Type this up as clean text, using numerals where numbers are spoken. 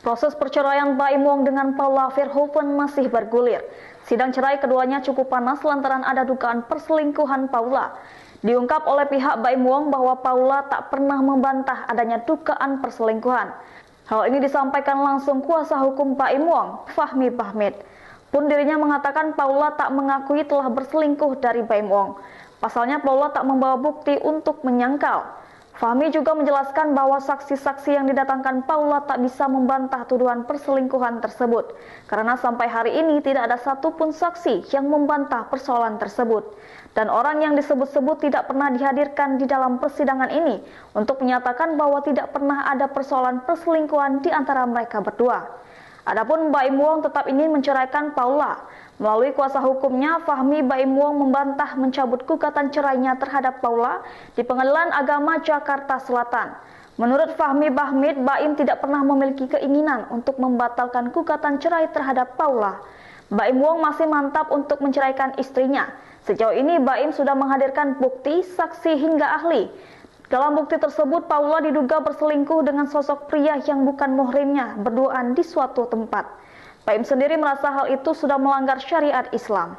Proses perceraian Baim Wong dengan Paula Verhoeven masih bergulir. Sidang cerai keduanya cukup panas lantaran ada dugaan perselingkuhan Paula. Diungkap oleh pihak Baim Wong bahwa Paula tak pernah membantah adanya dugaan perselingkuhan. Hal ini disampaikan langsung kuasa hukum Baim Wong, Fahmi Bahmid. Pun dirinya mengatakan Paula tak mengakui telah berselingkuh dari Baim Wong. Pasalnya Paula tak membawa bukti untuk menyangkal. Fahmi juga menjelaskan bahwa saksi-saksi yang didatangkan Paula tak bisa membantah tuduhan perselingkuhan tersebut, karena sampai hari ini tidak ada satupun saksi yang membantah persoalan tersebut. Dan orang yang disebut-sebut tidak pernah dihadirkan di dalam persidangan ini untuk menyatakan bahwa tidak pernah ada persoalan perselingkuhan di antara mereka berdua. Adapun Baim Wong tetap ingin menceraikan Paula. Melalui kuasa hukumnya, Fahmi Baim Wong membantah mencabut gugatan cerainya terhadap Paula di Pengadilan Agama Jakarta Selatan. Menurut Fahmi Bahmid, Baim tidak pernah memiliki keinginan untuk membatalkan gugatan cerai terhadap Paula. Baim Wong masih mantap untuk menceraikan istrinya. Sejauh ini Baim sudah menghadirkan bukti, saksi hingga ahli. Dalam bukti tersebut, Paula diduga berselingkuh dengan sosok pria yang bukan muhrimnya berduaan di suatu tempat. Baim sendiri merasa hal itu sudah melanggar syariat Islam.